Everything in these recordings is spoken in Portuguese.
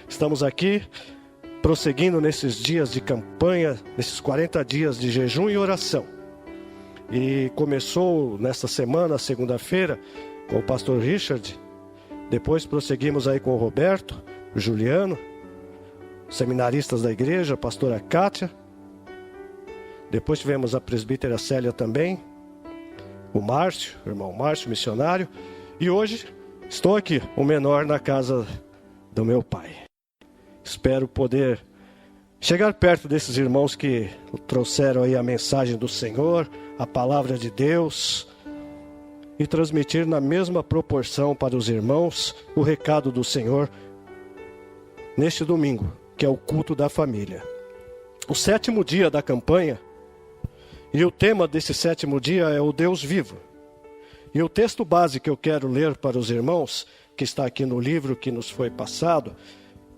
Estamos aqui prosseguindo nesses dias de campanha, nesses 40 dias de jejum e oração. E começou nesta semana, segunda-feira, com o pastor Richard. Depois prosseguimos aí com o Roberto, o Juliano, seminaristas da igreja, a pastora Kátia. Depois tivemos a presbítera Célia também, o Márcio, o irmão Márcio, missionário. E hoje estou aqui, o menor, na casa do meu pai. Espero poder chegar perto desses irmãos que trouxeram aí a mensagem do Senhor, a palavra de Deus, e transmitir na mesma proporção para os irmãos o recado do Senhor neste domingo, que é o culto da família. O 7º dia da campanha, e o tema desse 7º dia é o Deus vivo. E o texto base que eu quero ler para os irmãos, que está aqui no livro que nos foi passado,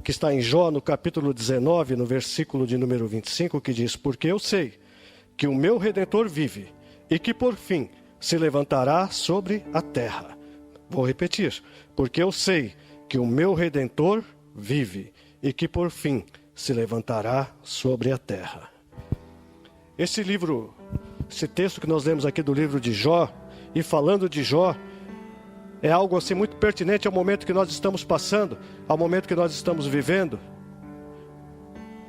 que está em Jó, no capítulo 19, no versículo de número 25, que diz: porque eu sei que o meu Redentor vive, e que por fim se levantará sobre a terra. Vou repetir: porque eu sei que o meu Redentor vive, e que por fim se levantará sobre a terra. Esse livro, esse texto que nós lemos aqui do livro de Jó, e falando de Jó, é algo assim muito pertinente ao momento que nós estamos passando, ao momento que nós estamos vivendo,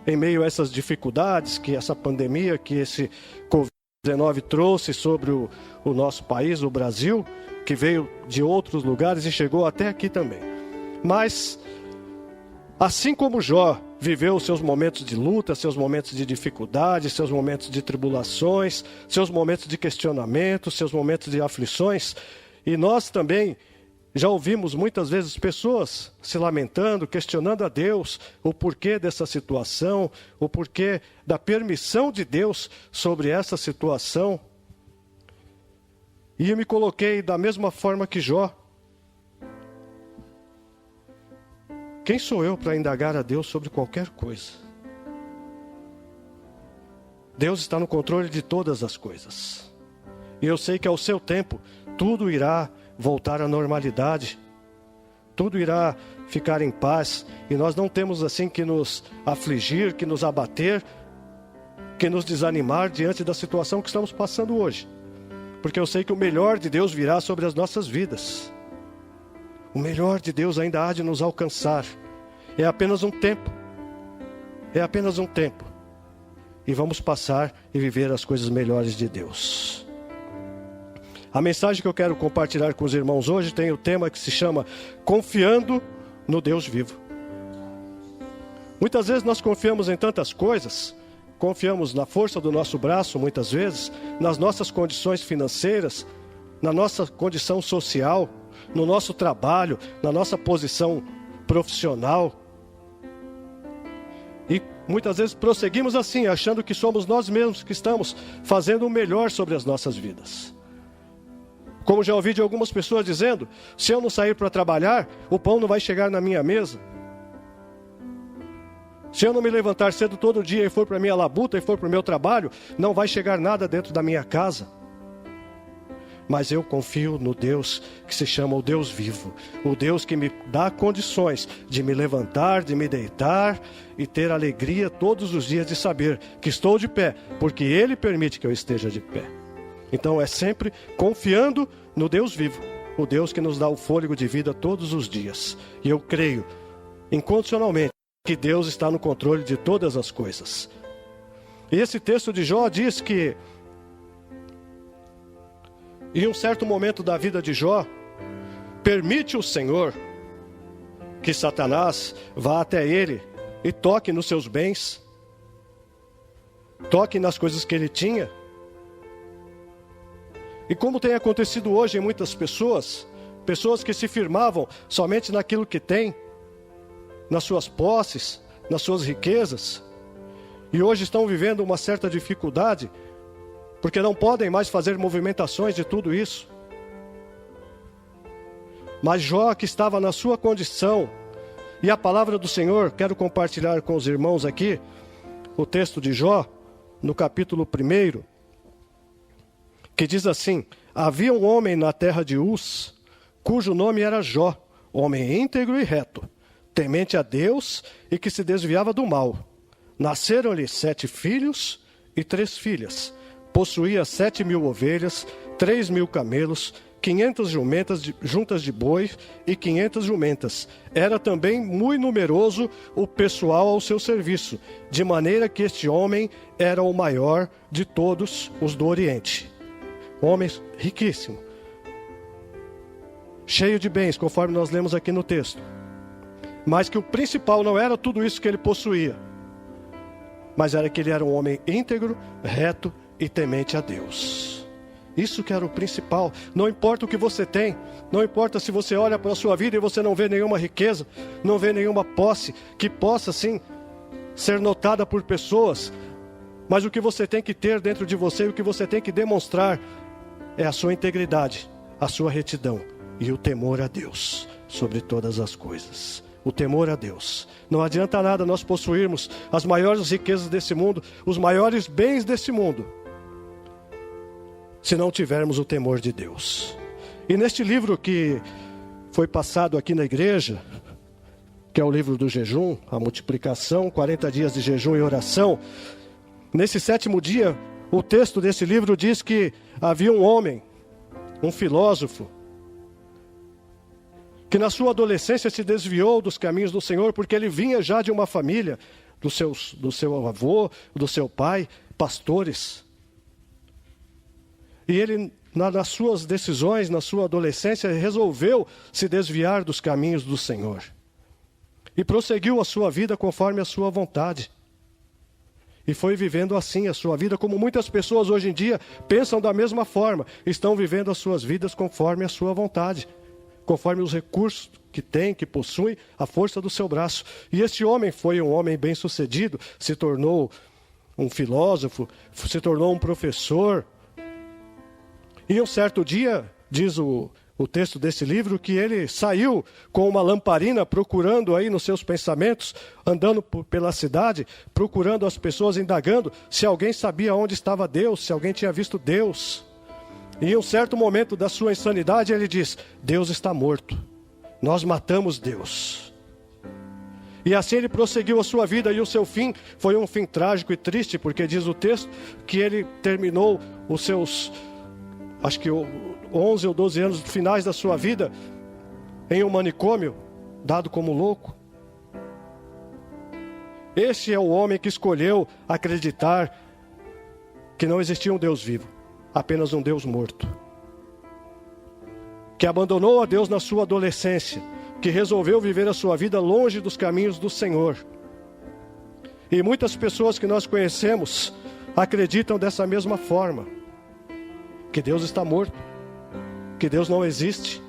em meio a essas dificuldades que essa pandemia, que esse Covid-19 trouxe sobre o nosso país, o Brasil, que veio de outros lugares e chegou até aqui também. Mas, assim como Jó viveu os seus momentos de luta, seus momentos de dificuldade, seus momentos de tribulações, seus momentos de questionamento, seus momentos de aflições, e nós também já ouvimos muitas vezes pessoas se lamentando, questionando a Deus o porquê dessa situação, o porquê da permissão de Deus sobre essa situação. E eu me coloquei da mesma forma que Jó. Quem sou eu para indagar a Deus sobre qualquer coisa? Deus está no controle de todas as coisas. E eu sei que ao seu tempo tudo irá voltar à normalidade, tudo irá ficar em paz, e nós não temos assim que nos afligir, que nos abater, que nos desanimar diante da situação que estamos passando hoje, porque eu sei que o melhor de Deus virá sobre as nossas vidas. O melhor de Deus ainda há de nos alcançar. É apenas um tempo, e vamos passar e viver as coisas melhores de Deus. A mensagem que eu quero compartilhar com os irmãos hoje tem o tema que se chama Confiando no Deus Vivo. Muitas vezes nós confiamos em tantas coisas, confiamos na força do nosso braço, muitas vezes, nas nossas condições financeiras, na nossa condição social, no nosso trabalho, na nossa posição profissional. E muitas vezes prosseguimos assim, achando que somos nós mesmos que estamos fazendo o melhor sobre as nossas vidas. Como já ouvi de algumas pessoas dizendo: se eu não sair para trabalhar, o pão não vai chegar na minha mesa. Se eu não me levantar cedo todo dia e for para a minha labuta e for para o meu trabalho, não vai chegar nada dentro da minha casa. Mas eu confio no Deus que se chama o Deus vivo, o Deus que me dá condições de me levantar, de me deitar e ter alegria todos os dias de saber que estou de pé, porque Ele permite que eu esteja de pé. Então é sempre confiando no Deus vivo, o Deus que nos dá o fôlego de vida todos os dias. E eu creio incondicionalmente que Deus está no controle de todas as coisas. E esse texto de Jó diz que em um certo momento da vida de Jó, permite o Senhor que Satanás vá até ele e toque nos seus bens, toque nas coisas que ele tinha. E como tem acontecido hoje em muitas pessoas, pessoas que se firmavam somente naquilo que têm, nas suas posses, nas suas riquezas, e hoje estão vivendo uma certa dificuldade, porque não podem mais fazer movimentações de tudo isso. Mas Jó, que estava na sua condição, e a palavra do Senhor, quero compartilhar com os irmãos aqui, o texto de Jó, no capítulo 1, que diz assim: havia um homem na terra de Uz, cujo nome era Jó, homem íntegro e reto, temente a Deus e que se desviava do mal. Nasceram-lhe 7 filhos e 3 filhas. Possuía 7.000 ovelhas, 3.000 camelos, 500 jumentas juntas de boi e 500 jumentas. Era também muito numeroso o pessoal ao seu serviço, de maneira que este homem era o maior de todos os do Oriente. Homem riquíssimo, cheio de bens, conforme nós lemos aqui no texto. Mas que o principal não era tudo isso que ele possuía, mas era que ele era um homem íntegro, reto e temente a Deus. Isso que era o principal. Não importa o que você tem, não importa se você olha para a sua vida e você não vê nenhuma riqueza, não vê nenhuma posse que possa sim ser notada por pessoas, mas o que você tem que ter dentro de você, o que você tem que demonstrar é a sua integridade, a sua retidão e o temor a Deus sobre todas as coisas. O temor a Deus. Não adianta nada nós possuirmos as maiores riquezas desse mundo, os maiores bens desse mundo, se não tivermos o temor de Deus. E neste livro que foi passado aqui na igreja, que é o livro do jejum, a multiplicação, 40 dias de jejum e oração, nesse 7º dia, o texto desse livro diz que havia um homem, um filósofo, que na sua adolescência se desviou dos caminhos do Senhor, porque ele vinha já de uma família, do seu avô, do seu pai, pastores. E ele, nas suas decisões, na sua adolescência, resolveu se desviar dos caminhos do Senhor. E prosseguiu a sua vida conforme a sua vontade. E foi vivendo assim a sua vida, como muitas pessoas hoje em dia pensam da mesma forma. Estão vivendo as suas vidas conforme a sua vontade, conforme os recursos que tem, que possui, a força do seu braço. E este homem foi um homem bem-sucedido, se tornou um filósofo, se tornou um professor. E um certo dia, diz o texto desse livro, que ele saiu com uma lamparina procurando aí nos seus pensamentos, andando pela cidade, procurando as pessoas, indagando se alguém sabia onde estava Deus, se alguém tinha visto Deus. E em um certo momento da sua insanidade ele diz: Deus está morto, nós matamos Deus. E assim ele prosseguiu a sua vida, e o seu fim foi um fim trágico e triste, porque diz o texto que ele terminou os seus, acho que 11 ou 12 anos finais da sua vida em um manicômio, dado como louco. Este é o homem que escolheu acreditar que não existia um Deus vivo, apenas um Deus morto, que abandonou a Deus na sua adolescência, que resolveu viver a sua vida longe dos caminhos do Senhor. E muitas pessoas que nós conhecemos acreditam dessa mesma forma, que Deus está morto, que Deus não existe,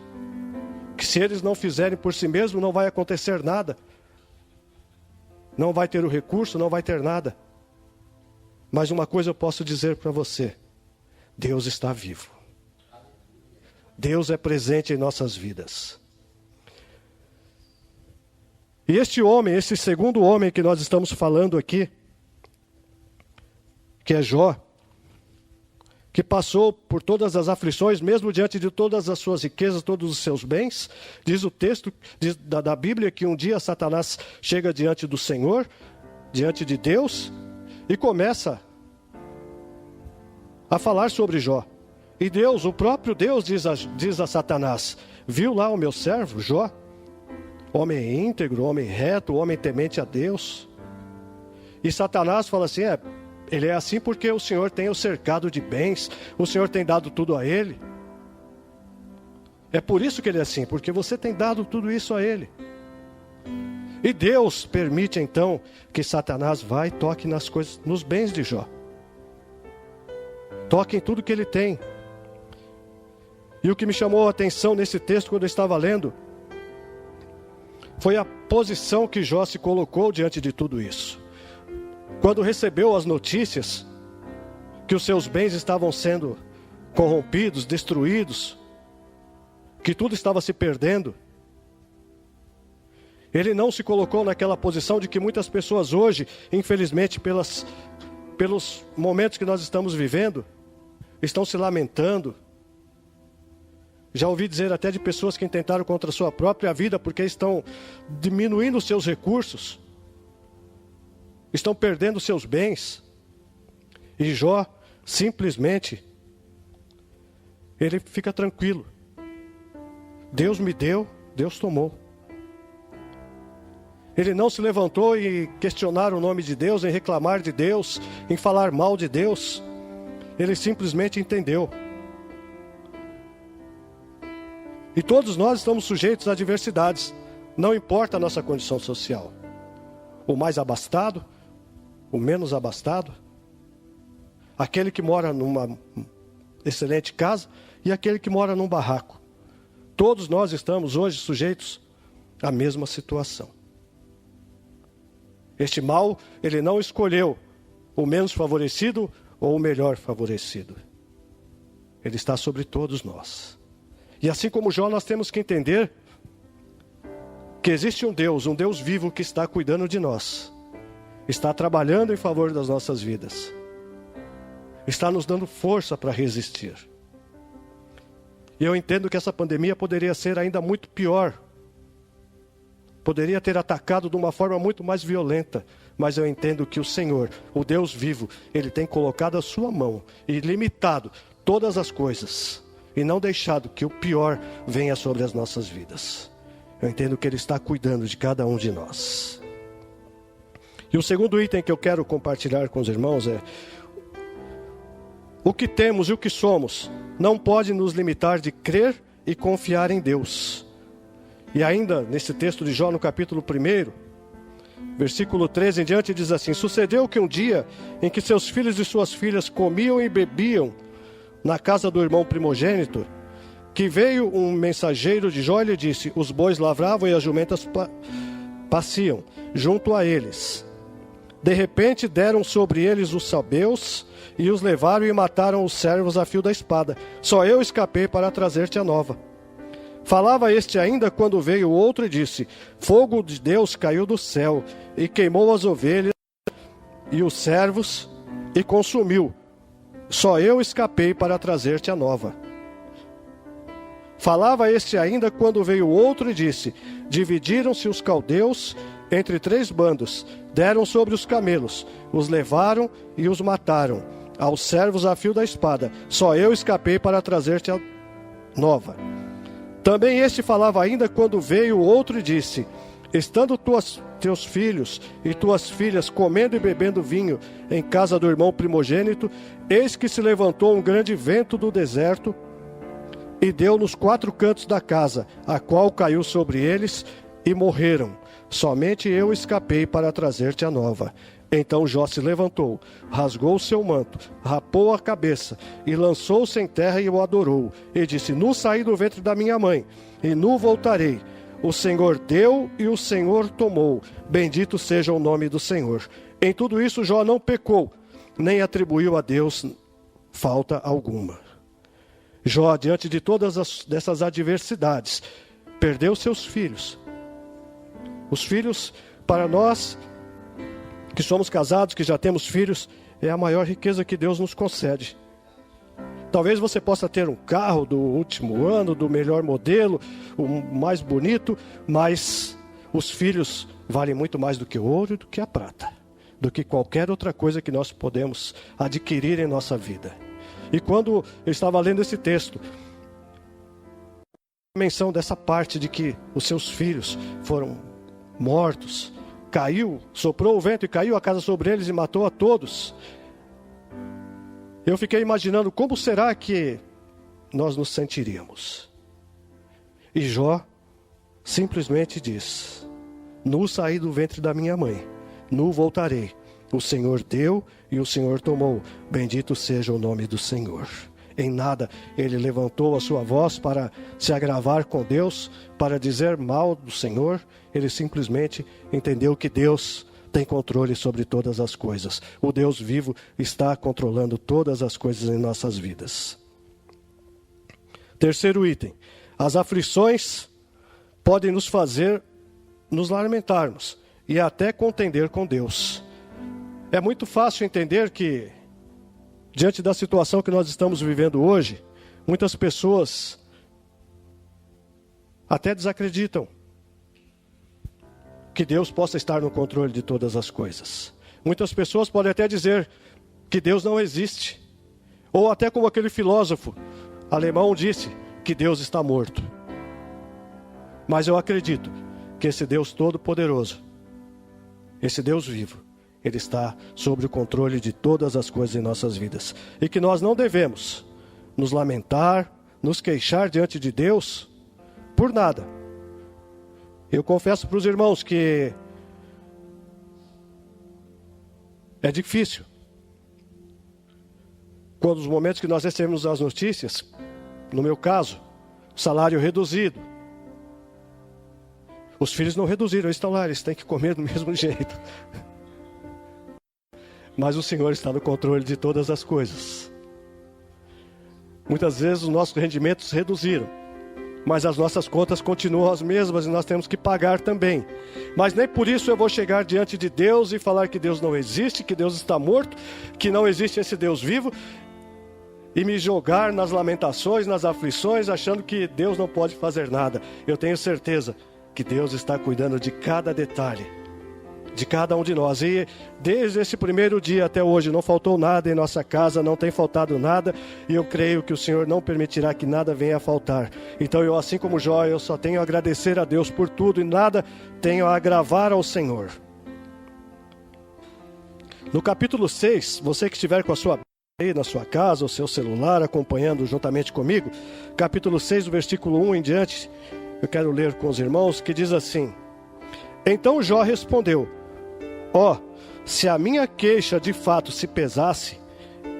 que se eles não fizerem por si mesmos não vai acontecer nada, não vai ter o recurso, não vai ter nada. Mas uma coisa eu posso dizer para você: Deus está vivo. Deus é presente em nossas vidas. E este homem, esse segundo homem que nós estamos falando aqui, que é Jó, que passou por todas as aflições, mesmo diante de todas as suas riquezas, todos os seus bens, diz o texto da Bíblia que um dia Satanás chega diante do Senhor, diante de Deus, e começa a falar sobre Jó. E Deus, o próprio Deus, diz a Satanás: viu lá o meu servo Jó? Homem íntegro, homem reto, homem temente a Deus. E Satanás fala assim: ele é assim porque o Senhor tem o cercado de bens, o Senhor tem dado tudo a ele. É por isso que ele é assim, porque você tem dado tudo isso a ele. E Deus permite então que Satanás vá e toque nas coisas, nos bens de Jó. Toque em tudo que ele tem. E o que me chamou a atenção nesse texto, quando eu estava lendo, foi a posição que Jó se colocou diante de tudo isso. Quando recebeu as notícias que os seus bens estavam sendo corrompidos, destruídos, que tudo estava se perdendo, ele não se colocou naquela posição de que muitas pessoas hoje, infelizmente, pelos momentos que nós estamos vivendo, estão se lamentando, Já ouvi dizer até de pessoas que tentaram contra a sua própria vida porque estão diminuindo os seus recursos, estão perdendo seus bens. E Jó, simplesmente, ele fica tranquilo. Deus me deu, Deus tomou. Ele não se levantou em questionar o nome de Deus, em reclamar de Deus, em falar mal de Deus. Ele simplesmente entendeu. E todos nós estamos sujeitos a adversidades, não importa a nossa condição social. O mais abastado, o menos abastado, aquele que mora numa excelente casa e aquele que mora num barraco. Todos nós estamos hoje sujeitos à mesma situação. Este mal, ele não escolheu o menos favorecido ou o melhor favorecido. Ele está sobre todos nós. E assim como Jó, nós temos que entender que existe um Deus vivo que está cuidando de nós. Está trabalhando em favor das nossas vidas. Está nos dando força para resistir. E eu entendo que essa pandemia poderia ser ainda muito pior. Poderia ter atacado de uma forma muito mais violenta. Mas eu entendo que o Senhor, o Deus vivo, Ele tem colocado a sua mão e limitado todas as coisas. E não deixado que o pior venha sobre as nossas vidas. Eu entendo que Ele está cuidando de cada um de nós. E o segundo item que eu quero compartilhar com os irmãos é: o que temos e o que somos não pode nos limitar de crer e confiar em Deus. E ainda nesse texto de Jó, no capítulo 1, versículo 13 em diante, diz assim: sucedeu que um dia em que seus filhos e suas filhas comiam e bebiam na casa do irmão primogênito, que veio um mensageiro de Jó e lhe disse: os bois lavravam e as jumentas pasciam junto a eles. De repente deram sobre eles os sabeus e os levaram e mataram os servos a fio da espada. Só eu escapei para trazer-te a nova. Falava este ainda quando veio o outro e disse: fogo de Deus caiu do céu e queimou as ovelhas e os servos e consumiu. Só eu escapei para trazer-te a nova. Falava este ainda quando veio o outro e disse: dividiram-se os caldeus entre 3 bandos, deram sobre os camelos, os levaram e os mataram, aos servos a fio da espada. Só eu escapei para trazer-te a nova. Também este falava ainda quando veio o outro e disse: estando teus filhos e tuas filhas comendo e bebendo vinho em casa do irmão primogênito, eis que se levantou um grande vento do deserto e deu nos 4 cantos da casa, a qual caiu sobre eles e morreram. Somente eu escapei para trazer-te a nova. Então Jó se levantou, rasgou o seu manto, rapou a cabeça e lançou-se em terra e o adorou. E disse: nu saí do ventre da minha mãe, e nu voltarei. O Senhor deu e o Senhor tomou. Bendito seja o nome do Senhor. Em tudo isso Jó não pecou, nem atribuiu a Deus falta alguma. Jó, diante de todas dessas adversidades, perdeu seus filhos. Os filhos, para nós que somos casados, que já temos filhos, é a maior riqueza que Deus nos concede. Talvez você possa ter um carro do último ano, do melhor modelo, o mais bonito, mas os filhos valem muito mais do que o ouro e do que a prata, do que qualquer outra coisa que nós podemos adquirir em nossa vida. E quando eu estava lendo esse texto, a menção dessa parte de que os seus filhos foram mortos, soprou o vento e caiu a casa sobre eles e matou a todos. Eu fiquei imaginando como será que nós nos sentiríamos. E Jó simplesmente diz: nu saí do ventre da minha mãe, nu voltarei. O Senhor deu e o Senhor tomou. Bendito seja o nome do Senhor. Em nada ele levantou a sua voz para se agravar com Deus, para dizer mal do Senhor. Ele simplesmente entendeu que Deus tem controle sobre todas as coisas. O Deus vivo está controlando todas as coisas em nossas vidas. Terceiro item: as aflições podem nos fazer nos lamentarmos e até contender com Deus. É muito fácil entender que, diante da situação que nós estamos vivendo hoje, muitas pessoas até desacreditam que Deus possa estar no controle de todas as coisas. Muitas pessoas podem até dizer que Deus não existe. Ou até como aquele filósofo alemão disse, que Deus está morto. Mas eu acredito que esse Deus todo-poderoso, esse Deus vivo, Ele está sob o controle de todas as coisas em nossas vidas. E que nós não devemos nos lamentar, nos queixar diante de Deus por nada. Eu confesso para os irmãos que é difícil. Quando os momentos que nós recebemos as notícias, no meu caso, salário reduzido. Os filhos não reduziram, eles estão lá, eles têm que comer do mesmo jeito. Mas o Senhor está no controle de todas as coisas. Muitas vezes os nossos rendimentos reduziram, mas as nossas contas continuam as mesmas e nós temos que pagar também. Mas nem por isso eu vou chegar diante de Deus e falar que Deus não existe, que Deus está morto, que não existe esse Deus vivo, e me jogar nas lamentações, nas aflições, achando que Deus não pode fazer nada. Eu tenho certeza que Deus está cuidando de cada detalhe, de cada um de nós. E desde esse primeiro dia até hoje não faltou nada em nossa casa, não tem faltado nada. E eu creio que o Senhor não permitirá que nada venha a faltar. Então eu, assim como Jó, eu só tenho a agradecer a Deus por tudo e nada tenho a agravar ao Senhor. No capítulo 6, você que estiver com a sua aí na sua casa, o seu celular, acompanhando juntamente comigo, capítulo 6, do versículo 1 em diante, eu quero ler com os irmãos, que diz assim: Então Jó respondeu: se a minha queixa de fato se pesasse,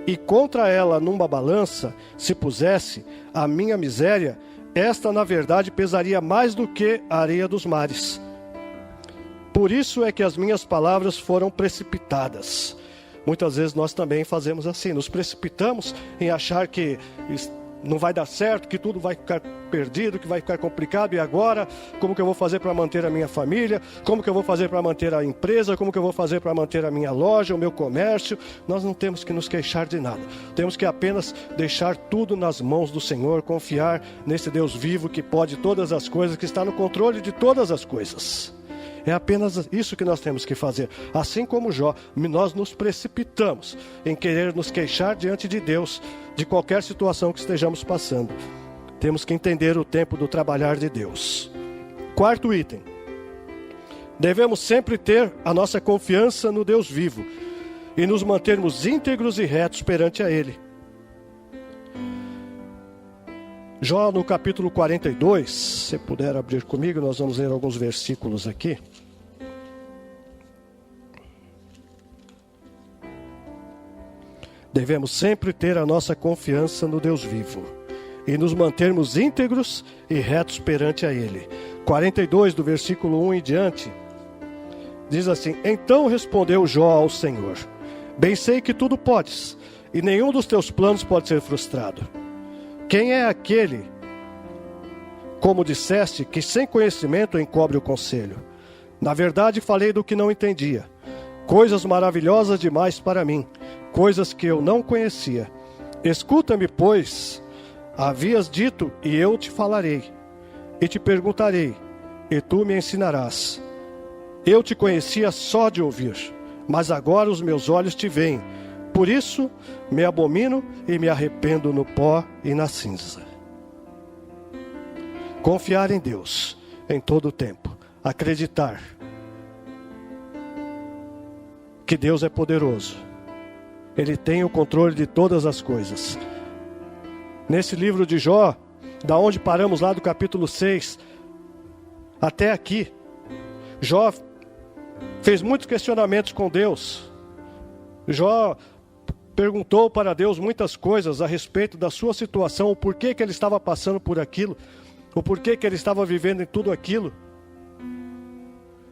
e contra ela numa balança se pusesse a minha miséria, esta na verdade pesaria mais do que a areia dos mares. Por isso é que as minhas palavras foram precipitadas. Muitas vezes nós também fazemos assim, nos precipitamos em achar que não vai dar certo, que tudo vai ficar perdido, que vai ficar complicado. E agora, como que eu vou fazer para manter a minha família? Como que eu vou fazer para manter a empresa? Como que eu vou fazer para manter a minha loja, o meu comércio? Nós não temos que nos queixar de nada. Temos que apenas deixar tudo nas mãos do Senhor, confiar nesse Deus vivo que pode todas as coisas, que está no controle de todas as coisas. É apenas isso que nós temos que fazer. Assim como Jó, nós nos precipitamos em querer nos queixar diante de Deus de qualquer situação que estejamos passando. Temos que entender o tempo do trabalhar de Deus. Quarto item: devemos sempre ter a nossa confiança no Deus vivo e nos mantermos íntegros e retos perante a Ele. Jó, no capítulo 42, se puder abrir comigo, nós vamos ler alguns versículos aqui. Devemos sempre ter a nossa confiança no Deus vivo e nos mantermos íntegros e retos perante a Ele. 42, do versículo 1 em diante, diz assim: Então respondeu Jó ao Senhor: Bem sei que tudo podes, e nenhum dos teus planos pode ser frustrado. Quem é aquele, como disseste, que sem conhecimento encobre o conselho? Na verdade falei do que não entendia, coisas maravilhosas demais para mim, coisas que eu não conhecia. Escuta-me, pois, havias dito, e eu te falarei, e te perguntarei, e tu me ensinarás. Eu te conhecia só de ouvir, mas agora os meus olhos te veem. Por isso me abomino e me arrependo no pó e na cinza. Confiar em Deus em todo o tempo. Acreditar que Deus é poderoso. Ele tem o controle de todas as coisas. Nesse livro de Jó, da onde paramos lá do capítulo 6, até aqui, Jó fez muitos questionamentos com Deus. Jó perguntou para Deus muitas coisas a respeito da sua situação, o porquê que ele estava passando por aquilo, o porquê que ele estava vivendo em tudo aquilo.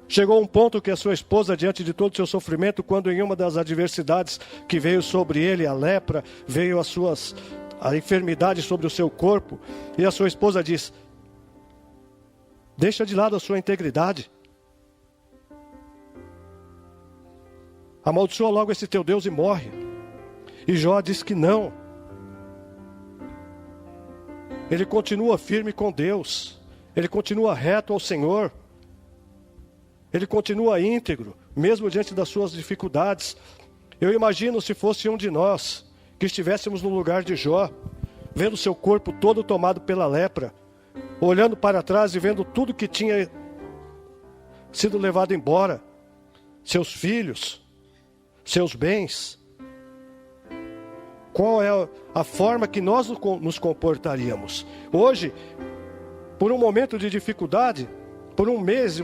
Chegou um ponto que a sua esposa, diante de todo o seu sofrimento, quando em uma das adversidades que veio sobre ele, a lepra, veio a enfermidade sobre o seu corpo, e a sua esposa diz: deixa de lado a sua integridade, amaldiçoa logo esse teu Deus e morre. E Jó diz que não. Ele continua firme com Deus. ele continua reto ao Senhor, ele continua íntegro, mesmo diante das suas dificuldades. Eu imagino se fosse um de nós, que estivéssemos no lugar de Jó, vendo seu corpo todo tomado pela lepra, olhando para trás e vendo tudo que tinha sido levado embora, seus filhos, seus bens. Qual é a forma que nós nos comportaríamos? Hoje, por um momento de dificuldade, por um mês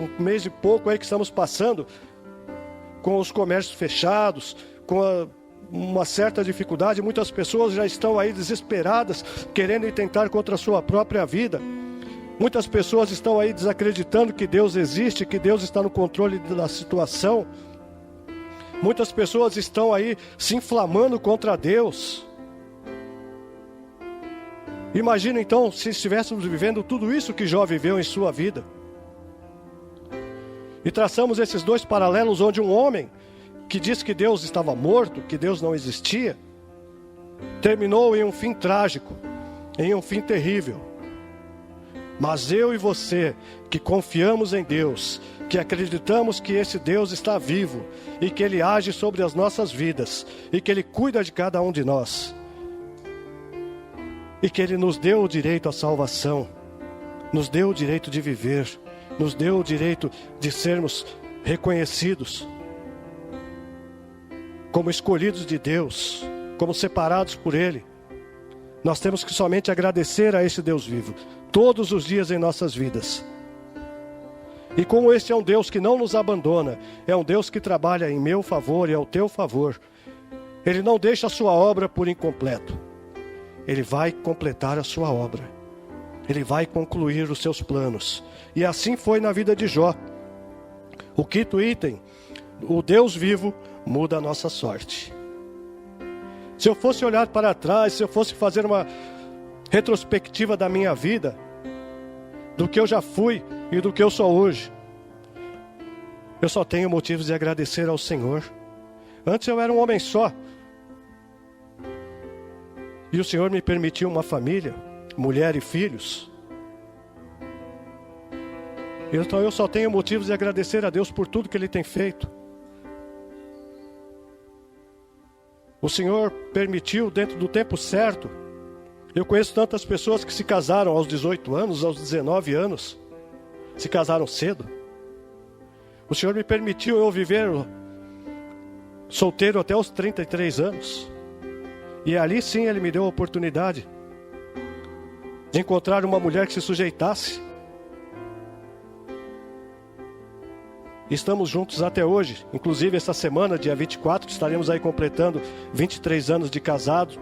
e pouco aí que estamos passando, com os comércios fechados, com uma certa dificuldade, muitas pessoas já estão aí desesperadas, querendo tentar contra a sua própria vida. Muitas pessoas estão aí desacreditando que Deus existe, que Deus está no controle da situação. Muitas pessoas estão aí se inflamando contra Deus. Imagina então se estivéssemos vivendo tudo isso que Jó viveu em sua vida. E traçamos esses dois paralelos onde um homem que diz que Deus estava morto, que Deus não existia, terminou em um fim trágico, em um fim terrível. Mas eu e você, que confiamos em Deus, que acreditamos que esse Deus está vivo e que Ele age sobre as nossas vidas e que Ele cuida de cada um de nós e que Ele nos deu o direito à salvação, nos deu o direito de viver, nos deu o direito de sermos reconhecidos como escolhidos de Deus, como separados por Ele. Nós temos que somente agradecer a esse Deus vivo, todos os dias em nossas vidas. E como este é um Deus que não nos abandona, é um Deus que trabalha em meu favor e ao teu favor, Ele não deixa a sua obra por incompleto. Ele vai completar a sua obra. Ele vai concluir os seus planos. E assim foi na vida de Jó. O quinto item, o Deus vivo muda a nossa sorte. Se eu fosse olhar para trás, se eu fosse fazer uma retrospectiva da minha vida, do que eu já fui e do que eu sou hoje, eu só tenho motivos de agradecer ao Senhor. Antes eu era um homem só, e o Senhor me permitiu uma família, mulher e filhos. Então eu só tenho motivos de agradecer a Deus por tudo que Ele tem feito. O Senhor permitiu dentro do tempo certo. Eu conheço tantas pessoas que se casaram aos 18 anos, aos 19 anos. Se casaram cedo. O Senhor me permitiu eu viver solteiro até os 33 anos. E ali sim Ele me deu a oportunidade de encontrar uma mulher que se sujeitasse. Estamos juntos até hoje. Inclusive essa semana, dia 24, estaremos aí completando 23 anos de casado.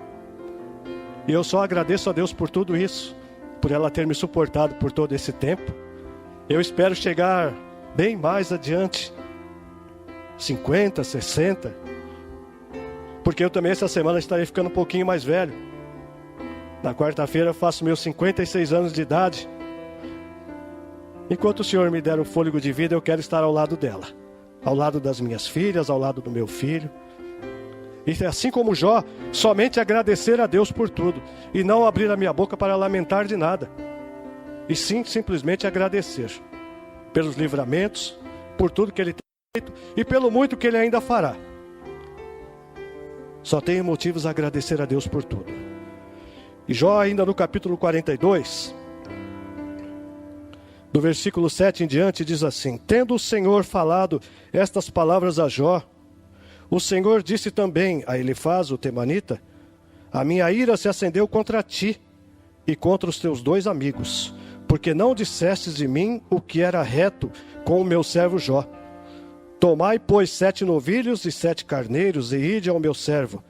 E eu só agradeço a Deus por tudo isso, por ela ter me suportado por todo esse tempo. Eu espero chegar bem mais adiante, 50, 60, porque eu também essa semana estarei ficando um pouquinho mais velho. Na quarta-feira eu faço meus 56 anos de idade. Enquanto o Senhor me der o fôlego de vida, eu quero estar ao lado dela, ao lado das minhas filhas, ao lado do meu filho. E assim como Jó, somente agradecer a Deus por tudo, e não abrir a minha boca para lamentar de nada, e sim simplesmente agradecer pelos livramentos, por tudo que Ele tem feito e pelo muito que Ele ainda fará. Só tenho motivos a agradecer a Deus por tudo. E Jó, ainda no capítulo 42, do versículo 7 em diante, diz assim: Tendo o Senhor falado estas palavras a Jó, o Senhor disse também a Elifaz, o temanita: A minha ira se acendeu contra ti e contra os teus dois amigos, porque não dissestes de mim o que era reto com o meu servo Jó. Tomai, pois, 7 novilhos e 7 carneiros, e ide ao meu servo,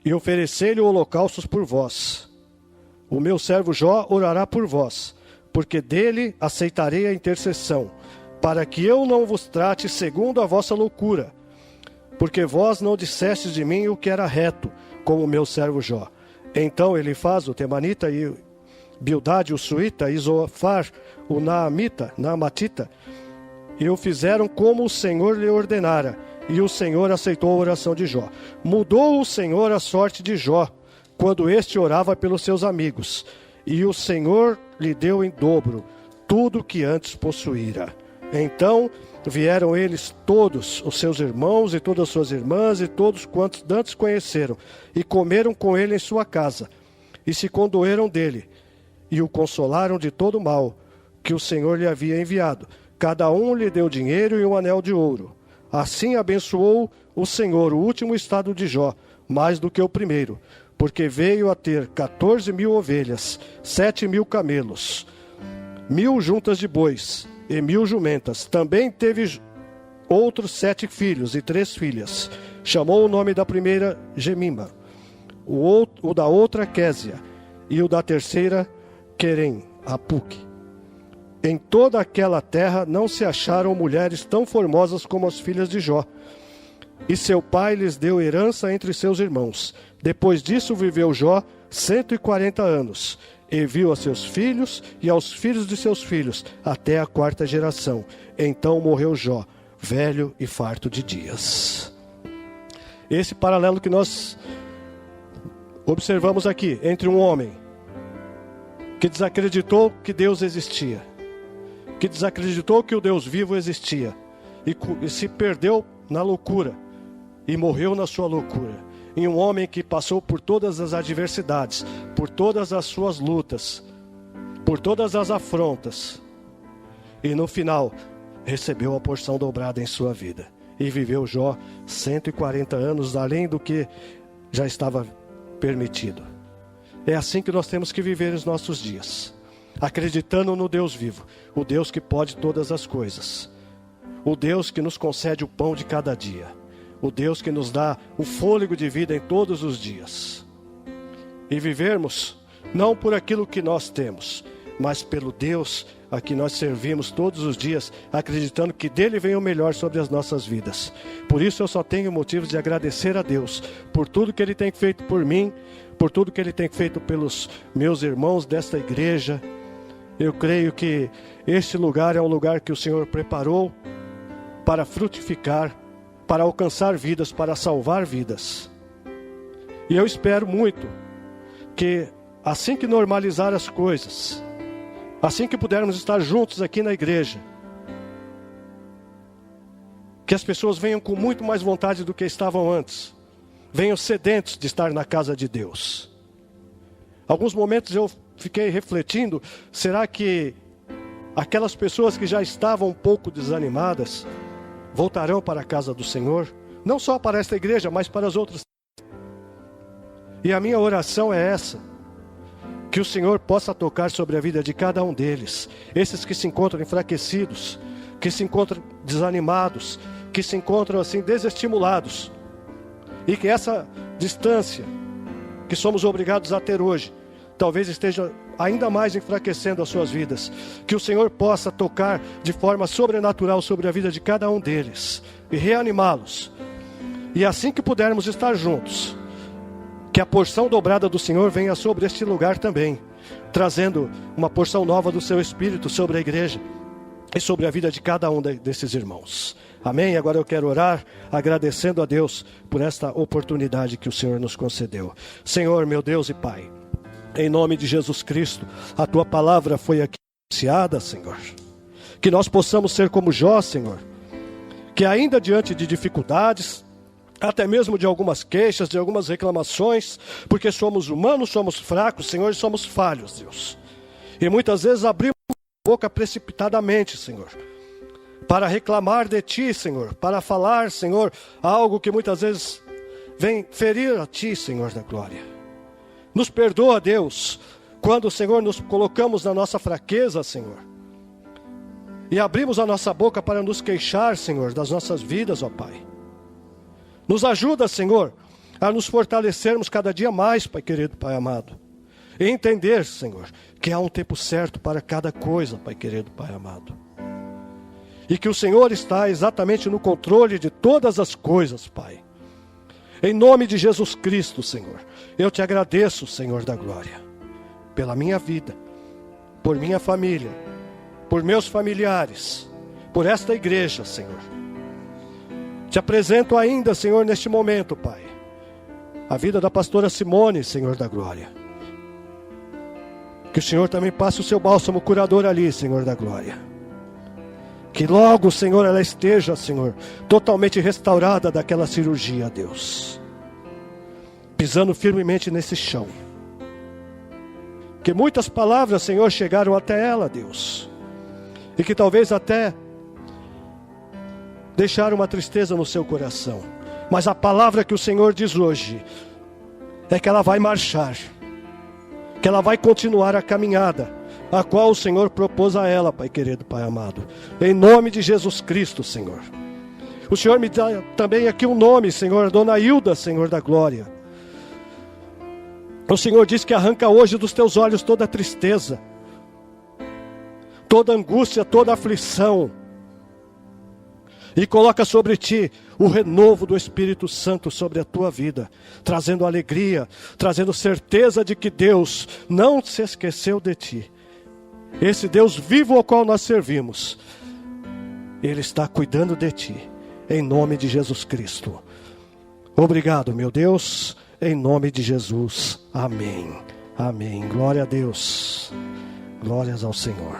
e oferecei-lhe holocaustos por vós. O meu servo Jó orará por vós, porque dele aceitarei a intercessão, para que eu não vos trate segundo a vossa loucura, porque vós não dissestes de mim o que era reto, como o meu servo Jó. Então Elifaz, o temanita, e Bildade, o suíta, e Zofar, o naamatita, e o fizeram como o Senhor lhe ordenara, e o Senhor aceitou a oração de Jó. Mudou o Senhor a sorte de Jó, quando este orava pelos seus amigos, e o Senhor lhe deu em dobro tudo o que antes possuíra. Então vieram eles todos, os seus irmãos e todas as suas irmãs, e todos quantos antes conheceram, e comeram com ele em sua casa, e se condoeram dele, e o consolaram de todo o mal que o Senhor lhe havia enviado. Cada um lhe deu dinheiro e um anel de ouro. Assim abençoou o Senhor o último estado de Jó, mais do que o primeiro, porque veio a ter 14.000 ovelhas, 7.000 camelos, 1.000 juntas de bois e 1.000 jumentas. Também teve outros 7 filhos e 3 filhas. Chamou o nome da primeira Gemima, o da outra Késia, e o da terceira Querem, Apuque. Em toda aquela terra não se acharam mulheres tão formosas como as filhas de Jó. E seu pai lhes deu herança entre seus irmãos. Depois disso viveu Jó 140 anos, e viu a seus filhos e aos filhos de seus filhos, até a 4ª geração. Então morreu Jó, velho e farto de dias. Esse paralelo que nós observamos aqui, entre um homem que desacreditou que Deus existia, que desacreditou que o Deus vivo existia, e se perdeu na loucura, e morreu na sua loucura. Em um homem que passou por todas as adversidades, por todas as suas lutas, por todas as afrontas, e no final recebeu a porção dobrada em sua vida. E viveu Jó 140 anos, além do que já estava permitido. É assim que nós temos que viver os nossos dias, acreditando no Deus vivo, o Deus que pode todas as coisas, o Deus que nos concede o pão de cada dia, o Deus que nos dá o fôlego de vida em todos os dias. E vivermos não por aquilo que nós temos, mas pelo Deus a que nós servimos todos os dias, acreditando que dele vem o melhor sobre as nossas vidas. Por isso eu só tenho motivos de agradecer a Deus por tudo que ele tem feito por mim, por tudo que ele tem feito pelos meus irmãos desta igreja. Eu creio que este lugar é um lugar que o Senhor preparou para frutificar, para alcançar vidas, para salvar vidas. E eu espero muito que assim que normalizar as coisas, assim que pudermos estar juntos aqui na igreja, que as pessoas venham com muito mais vontade do que estavam antes, venham sedentos de estar na casa de Deus. Alguns momentos eu fiquei refletindo, será que aquelas pessoas que já estavam um pouco desanimadas voltarão para a casa do Senhor? Não só para esta igreja, mas para as outras. E a minha oração é essa: que o Senhor possa tocar sobre a vida de cada um deles, esses que se encontram enfraquecidos, que se encontram desanimados, que se encontram assim desestimulados, e que essa distância que somos obrigados a ter hoje, talvez esteja ainda mais enfraquecendo as suas vidas. Que o Senhor possa tocar de forma sobrenatural sobre a vida de cada um deles e reanimá-los. E assim que pudermos estar juntos, que a porção dobrada do Senhor venha sobre este lugar também, trazendo uma porção nova do seu Espírito sobre a igreja e sobre a vida de cada um desses irmãos. Amém? Agora eu quero orar agradecendo a Deus por esta oportunidade que o Senhor nos concedeu. Senhor, meu Deus e Pai, em nome de Jesus Cristo, a Tua palavra foi aqui anunciada, Senhor. Que nós possamos ser como Jó, Senhor, que ainda diante de dificuldades, até mesmo de algumas queixas, de algumas reclamações, porque somos humanos, somos fracos, Senhor, e somos falhos, Deus. E muitas vezes abrimos a boca precipitadamente, Senhor, para reclamar de Ti, Senhor, para falar, Senhor, algo que muitas vezes vem ferir a Ti, Senhor da glória. Nos perdoa, Deus, quando, Senhor, nos colocamos na nossa fraqueza, Senhor, e abrimos a nossa boca para nos queixar, Senhor, das nossas vidas, ó Pai. Nos ajuda, Senhor, a nos fortalecermos cada dia mais, Pai querido, Pai amado. E entender, Senhor, que há um tempo certo para cada coisa, Pai querido, Pai amado. E que o Senhor está exatamente no controle de todas as coisas, Pai. Em nome de Jesus Cristo, Senhor, eu te agradeço, Senhor da glória, pela minha vida, por minha família, por meus familiares, por esta igreja, Senhor. Te apresento ainda, Senhor, neste momento, Pai, a vida da pastora Simone, Senhor da glória. Que o Senhor também passe o seu bálsamo curador ali, Senhor da glória. Que logo, Senhor, ela esteja, Senhor, totalmente restaurada daquela cirurgia, Deus. Pisando firmemente nesse chão. Que muitas palavras, Senhor, chegaram até ela, Deus. E que talvez até deixaram uma tristeza no seu coração. Mas a palavra que o Senhor diz hoje é que ela vai marchar. Que ela vai continuar a caminhada, a qual o Senhor propôs a ela, Pai querido, Pai amado. Em nome de Jesus Cristo, Senhor. O Senhor me dá também aqui um nome, Senhor, Dona Hilda, Senhor da glória. O Senhor diz que arranca hoje dos teus olhos toda tristeza, toda angústia, toda aflição. E coloca sobre ti o renovo do Espírito Santo sobre a tua vida, trazendo alegria, trazendo certeza de que Deus não se esqueceu de ti. Esse Deus vivo ao qual nós servimos, Ele está cuidando de ti, em nome de Jesus Cristo. Obrigado, meu Deus, em nome de Jesus. Amém. Amém. Glória a Deus. Glórias ao Senhor.